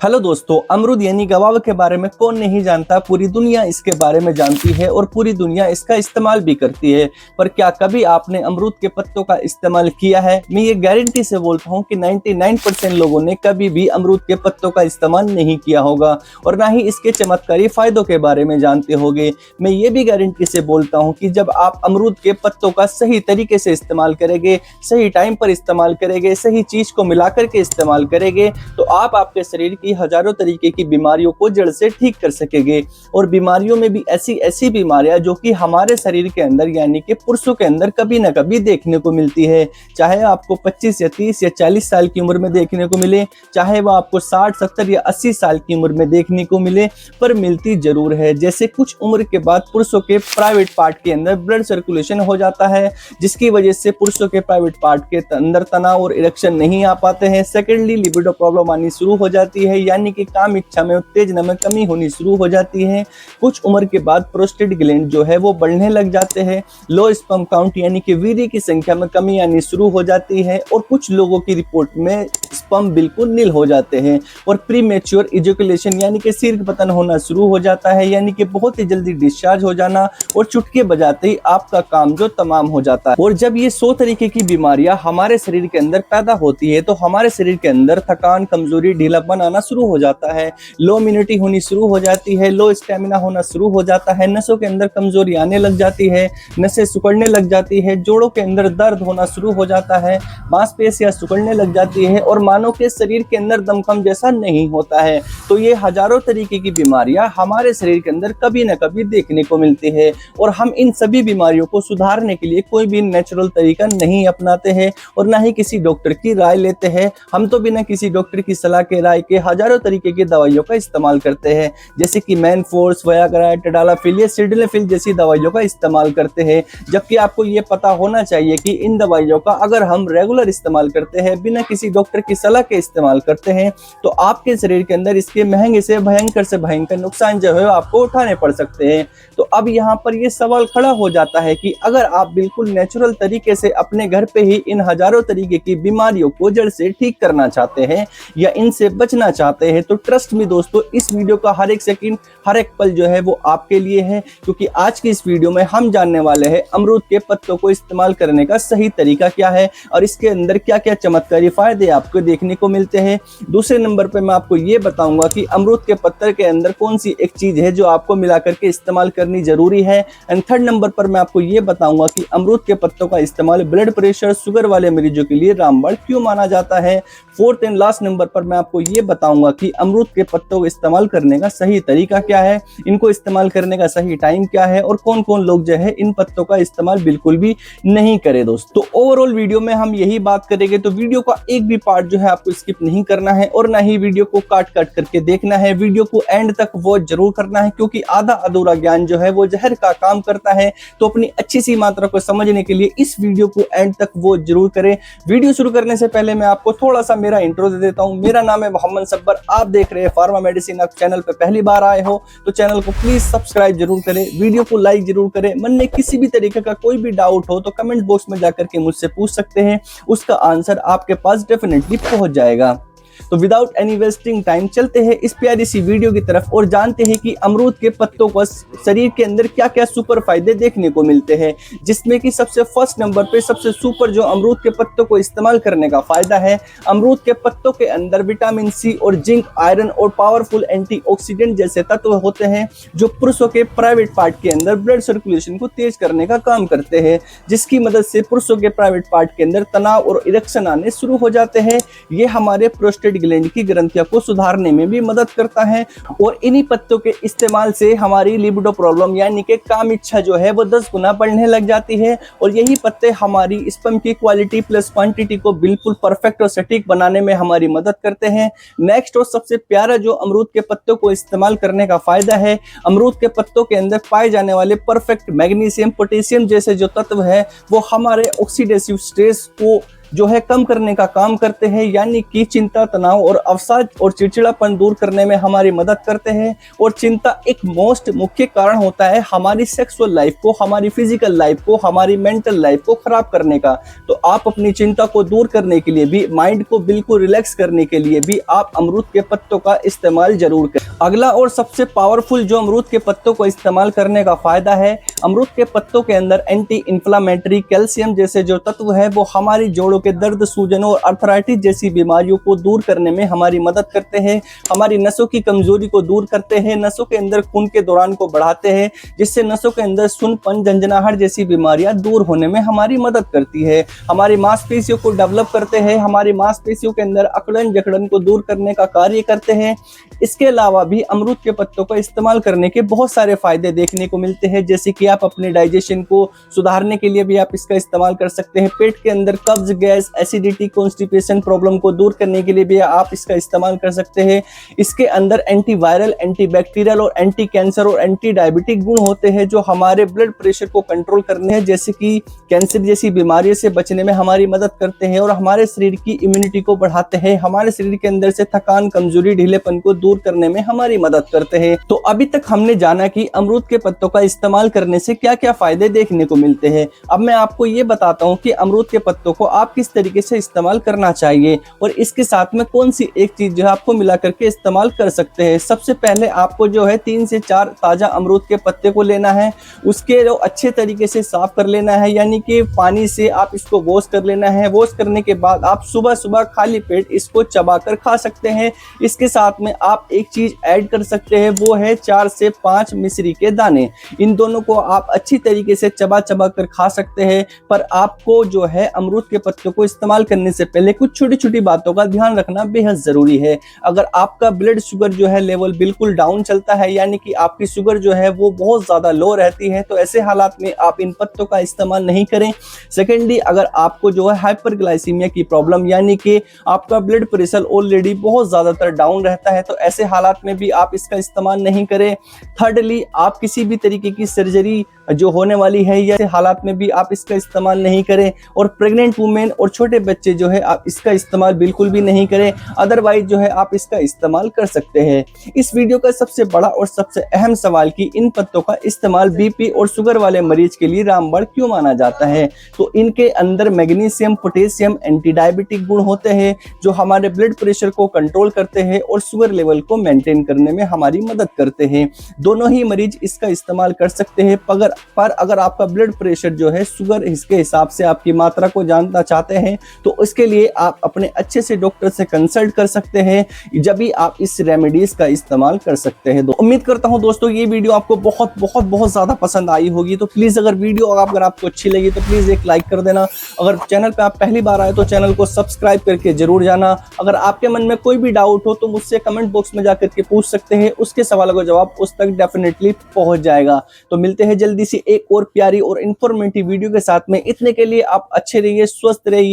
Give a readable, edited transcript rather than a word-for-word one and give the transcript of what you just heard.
Hello दोस्तों, अमरूद यानी गवावा के बारे में कौन नहीं जानता। पूरी दुनिया इसके बारे में जानती है और पूरी दुनिया इसका इस्तेमाल भी करती है। पर क्या कभी आपने अमरूद के पत्तों का इस्तेमाल किया है? मैं ये गारंटी से बोलता हूँ कि 99% लोगों ने कभी भी अमरूद के पत्तों का इस्तेमाल नहीं किया होगा और ना ही इसके चमत्कारी फायदों के बारे में जानते होंगे। मैं ये भी गारंटी से बोलता हूँ कि जब आप अमरूद के पत्तों का सही तरीके से इस्तेमाल करेंगे, सही टाइम पर इस्तेमाल करेंगे, सही चीज को मिलाकर के इस्तेमाल करेंगे, तो आप आपके शरीर की हजारों तरीके की बीमारियों को जड़ से ठीक कर सकेंगे। और बीमारियों में भी ऐसी ऐसी बीमारियां जो कि हमारे शरीर के अंदर यानी कि पुरुषों के अंदर कभी ना कभी देखने को मिलती है। चाहे आपको 25 या 30 या 40 साल की उम्र में देखने को मिले, चाहे वह आपको 60, 70 या 80 साल की उम्र में देखने को मिले, पर मिलती जरूर है। जैसे कुछ उम्र के बाद पुरुषों के प्राइवेट पार्ट के अंदर ब्लड सर्कुलेशन हो जाता है, जिसकी वजह से पुरुषों के प्राइवेट पार्ट के अंदर तनाव और इरेक्शन नहीं आ पाते हैं। सेकेंडली लिबिडो प्रॉब्लम आनी शुरू हो जाती है, यानी कि काम इच्छा में, उत्तेजना में कमी होनी शुरू हो जाती है। कुछ उम्र के बाद प्रोस्टेट ग्लैंड जो है वो बढ़ने लग जाते हैं। लो स्पर्म काउंट यानी कि वीर्य की संख्या में कमी आनी शुरू हो जाती है और कुछ लोगों की रिपोर्ट में स्पर्म बिल्कुल नील हो जाते हैं। और प्रीमेच्योर इजैकुलेशन यानी कि शीघ्रपतन होना शुरू हो जाता है, यानी कि बहुत ही जल्दी डिस्चार्ज हो जाना और चुटकी बजाते ही आपका काम जो तमाम हो जाता है। और जब ये 100 तरीके की बीमारियां हमारे शरीर के अंदर पैदा होती है तो हमारे शरीर के अंदर थकान, कमजोरी, ढीलापन आना शुरू हो जाता है, लो इम्यूनिटी होनी शुरू हो जाती है, लो स्टेमिना होना शुरू हो जाता है, नसों के अंदर कमजोरी आने लग जाती है, नसें सिकुड़ने लग जाती है, जोड़ों के अंदर दर्द होना शुरू हो जाता है, मांसपेशियां सिकुड़ने लग जाती है और मानव के शरीर के अंदर दमखम जैसा नहीं होता है। तो ये हजारों तरीके की बीमारियां हमारे शरीर के अंदर कभी ना कभी देखने को मिलती है और हम इन सभी बीमारियों को सुधारने के लिए कोई भी नेचुरल तरीका नहीं अपनाते हैं और ना ही किसी डॉक्टर की राय लेते हैं। हम तो बिना किसी डॉक्टर की सलाह के, राय के हजारों तरीके की दवाइयों का इस्तेमाल करते हैं, जैसे कि मैनफोर्स, वयाग्रा, टडालाफिल या सिल्डेनाफिल जैसी दवाइयों का इस्तेमाल करते हैं। जबकि आपको ये पता होना चाहिए कि इन दवाइयों का अगर हम रेगुलर इस्तेमाल करते हैं, बिना किसी डॉक्टर की सलाह के इस्तेमाल करते हैं, तो आपके शरीर के अंदर इसके महंगे से भयंकर नुकसान जो है आपको उठाने पड़ सकते हैं। तो अब यहाँ पर यह सवाल खड़ा हो जाता है कि अगर आप बिल्कुल नेचुरल तरीके से अपने घर पे ही इन हजारों तरीके की बीमारियों को जड़ से ठीक करना चाहते हैं या इनसे बचना चाहते हैं, तो ट्रस्ट मी दोस्तों, इस वीडियो का हर एक सेकंड, हर एक पल जो है वो आपके लिए है। क्योंकि आज की इस वीडियो में हम जानने वाले हैं अमरूद के पत्तों को इस्तेमाल करने का सही तरीका क्या है और इसके अंदर क्या क्या चमत्कारी फायदे आपको देखने को मिलते हैं। दूसरे नंबर पर मैं आपको ये बताऊंगा कि अमरूद के पत्ते के अंदर कौन सी एक चीज है जो आपको मिला करके इस्तेमाल करनी जरूरी है। एंड थर्ड नंबर पर मैं आपको ये बताऊंगा कि अमरूद के पत्तों का इस्तेमाल ब्लड प्रेशर, शुगर वाले मरीजों के लिए रामबाण क्यों माना जाता है। फोर्थ एंड लास्ट नंबर पर मैं आपको ये बताऊंगा कि अमरूद के पत्तों को इस्तेमाल करने का सही तरीका क्या है, इनको इस्तेमाल करने का सही टाइम क्या है और कौन कौन लोग जो है इन पत्तों का इस्तेमाल बिल्कुल भी नहीं करे दोस्तों। तो ओवरऑल वीडियो में हम यही बात करेंगे, तो वीडियो का एक भी पार्ट जो है आपको स्किप नहीं करना है और ना ही वीडियो को काट काट करके देखना है। वीडियो को एंड तक वॉच जरूर करना है, क्योंकि आधा अधूरा ज्ञान जो है वो जहर का काम करता है। तो अपनी अच्छी सी मात्रा को समझने के लिए इस वीडियो को एंड तक वॉच जरूर करें। वीडियो शुरू करने से पहले मैं आपको थोड़ा सा मेरा इंट्रो दे देता हूं। मेरा नाम है मोहम्मद सब्बर, आप देख रहे हैं फार्मा मेडिसिन। आप चैनल पे पहली बार आए हो तो चैनल को प्लीज सब्सक्राइब जरूर करें, वीडियो को लाइक जरूर करें। मन में किसी भी तरीके का कोई भी डाउट हो तो कमेंट बॉक्स में जाकर के मुझसे पूछ सकते हैं, उसका आंसर आपके पास डेफिनेटली पहुंच जाएगा। तो विदाउट एनी वेस्टिंग टाइम चलते हैं इस प्यारी सी वीडियो की तरफ और जानते हैं कि अमरूद के पत्तों को शरीर के अंदर क्या क्या सुपर फायदे देखने को मिलते हैं। जिसमें कि सबसे फर्स्ट नंबर पे सबसे सुपर जो अमरूद के पत्तों को इस्तेमाल करने का फायदा है, अमरूद के पत्तों के अंदर विटामिन सी और जिंक, आयरन और पावरफुल एंटीऑक्सीडेंट जैसे तत्व होते हैं जो पुरुषों के प्राइवेट पार्ट के अंदर ब्लड सर्कुलेशन को तेज करने का काम करते हैं, जिसकी मदद से पुरुषों के प्राइवेट पार्ट के अंदर तनाव और इरेक्शन आने शुरू हो जाते हैं। ये हमारे प्रोस्टेट ग्लैंड की ग्रंथियों को सुधारने में भी मदद करता है और इन्हीं पत्तों के इस्तेमाल से हमारी लिबिडो प्रॉब्लम यानी कि काम इच्छा जो है वो 10 गुना बढ़ने लग जाती है। और यही पत्ते हमारी स्पर्म की क्वालिटी प्लस क्वांटिटी को बिल्कुल परफेक्ट और सटीक बनाने में हमारी मदद करते हैं। नेक्स्ट और सबसे प्यारा जो अमरूद के पत्तों को इस्तेमाल करने का फायदा है, अमरूद के पत्तों के अंदर पाए जाने वाले परफेक्ट मैग्नीशियम, पोटेशियम जैसे जो तत्व है वो हमारे ऑक्सीडेटिव स्ट्रेस को जो है कम करने का काम करते हैं, यानी कि चिंता, तनाव और अवसाद और चिड़चिड़ापन दूर करने में हमारी मदद करते हैं। और चिंता एक मोस्ट मुख्य कारण होता है हमारी सेक्सुअल लाइफ को, हमारी फिजिकल लाइफ को, हमारी मेंटल लाइफ को खराब करने का। तो आप अपनी चिंता को दूर करने के लिए भी, माइंड को बिल्कुल रिलैक्स करने के लिए भी आप अमरूद के पत्तों का इस्तेमाल जरूर करें। अगला और सबसे पावरफुल जो अमरूद के पत्तों को इस्तेमाल करने का फायदा है, अमरूद के पत्तों के अंदर एंटी इंफ्लेमेटरी, कैल्शियम जैसे जो तत्व है वो हमारी जोड़ों के दर्द, सूजनों और अर्थराइटिस जैसी बीमारियों को दूर करने में हमारी मदद करते हैं। हमारी नसों की कमजोरी को दूर करते हैं, नसों के अंदर खून के दौरान को बढ़ाते हैं, जिससे नसों के अंदर सुनपन, झंझनाहट जैसी बीमारियां दूर होने में हमारी मदद करती है। हमारी मांसपेशियों को डेवलप करते हैं, हमारी मांसपेशियों के अंदर अकड़न जकड़न को दूर करने का कार्य करते हैं। इसके अलावा भी अमरूद के पत्तों का इस्तेमाल करने के बहुत सारे फायदे देखने को मिलते हैं, जैसे कि आप अपने डाइजेशन को सुधारने के लिए भी आप इसका इस्तेमाल कर सकते हैं। पेट के अंदर कब्ज, गैस, एसिडिटी, कॉन्स्टिपेशन प्रॉब्लम को दूर करने के लिए भी आप इसका इस्तेमाल कर सकते हैं। इसके अंदर एंटीवायरल, एंटीबैक्टीरियल और एंटी कैंसर और एंटी डायबिटिक गुण होते हैं, जो हमारे ब्लड प्रेशर को कंट्रोल करने हैं, जैसे कि कैंसर जैसी बीमारियों से बचने में हमारी मदद करते हैं और हमारे शरीर की इम्यूनिटी को बढ़ाते हैं। हमारे शरीर के अंदर से थकान, कमजोरी, ढीलेपन को दूर करने में हमारी मदद करते हैं। तो अभी तक हमने जाना कि अमरूद के पत्तों का इस्तेमाल करने से क्या क्या फायदे देखने को मिलते हैं। अब मैं आपको ये बताता हूँ कि अमरूद के पत्तों को आप किस तरीके से इस्तेमाल करना चाहिए और इसके साथ में कौन सी एक चीज जो है आपको मिला करके इस्तेमाल कर सकते हैं। सबसे पहले आपको जो है 3 से 4 ताजा अमरूद के पत्ते को लेना है, उसके जो अच्छे तरीके से साफ कर लेना है, यानी कि पानी से आप इसको वॉश कर लेना है। वॉश करने के बाद आप सुबह सुबह खाली पेट इसको चबाकर खा सकते हैं। इसके साथ में आप एक चीज ऐड कर सकते हैं, वो है 4 से 5 मिश्री के दाने। इन दोनों को आप अच्छी तरीके से चबा चबा कर खा सकते हैं। पर आपको जो है अमरूद के पत्तों को इस्तेमाल करने से पहले कुछ छोटी छोटी बातों का ध्यान रखना बेहद जरूरी है। अगर आपका ब्लड शुगर जो है लेवल बिल्कुल डाउन चलता है, यानी कि आपकी शुगर जो है वो बहुत ज्यादा लो रहती है, तो ऐसे हालात में आप इन पत्तों का इस्तेमाल नहीं करें। सेकेंडली, अगर आपको जो है हाइपरग्लाइसीमिया की प्रॉब्लम, यानी कि आपका ब्लड प्रेशर ऑलरेडी बहुत ज्यादातर डाउन रहता है, तो ऐसे हालात में भी आप इसका इस्तेमाल नहीं करें। थर्डली, आप किसी भी तरीके की सर्जरी जो होने वाली है, या हालात में भी आप इसका इस्तेमाल नहीं करें। और प्रेग्नेंट वुमेन और छोटे बच्चे जो है आप इसका इस्तेमाल बिल्कुल भी नहीं करें। अदरवाइज जो है आप इसका इस्तेमाल कर सकते हैं। इस वीडियो का सबसे बड़ा और सबसे अहम सवाल कि इन पत्तों का इस्तेमाल बीपी और शुगर वाले मरीज के लिए रामबाण क्यों माना जाता है। तो इनके अंदर मैग्नीशियम, पोटेशियम, एंटी डायबिटिक गुण होते हैं, जो हमारे ब्लड प्रेशर को कंट्रोल करते हैं और शुगर लेवल को मेंटेन करने में हमारी मदद करते हैं। दोनों ही मरीज इसका इस्तेमाल कर सकते हैं। पर अगर आपका ब्लड प्रेशर जो है शुगर इसके हिसाब से आपकी मात्रा को जानना चाहते हैं, तो इसके लिए आप अपने अच्छे से डॉक्टर से कंसल्ट कर सकते हैं, जब भी आप इस रेमेडीज का इस्तेमाल कर सकते हैं। तो उम्मीद करता हूं दोस्तों ये वीडियो आपको बहुत बहुत बहुत ज्यादा पसंद आई होगी। तो प्लीज अगर वीडियो अगर आपको अच्छी लगी तो प्लीज एक लाइक कर देना। अगर चैनल पे आप पहली बार आए तो चैनल को सब्सक्राइब करके जरूर जाना। अगर आपके मन में कोई भी डाउट हो तो मुझसे कमेंट बॉक्स में जाकर के पूछ सकते हैं, उसके सवालों का जवाब उस तक डेफिनेटली पहुंच जाएगा। तो मिलते हैं जल्दी से एक और प्यारी और इंफॉर्मेटिव वीडियो के साथ में। इतने के लिए आप अच्छे रहिए, स्वस्थ रहिए।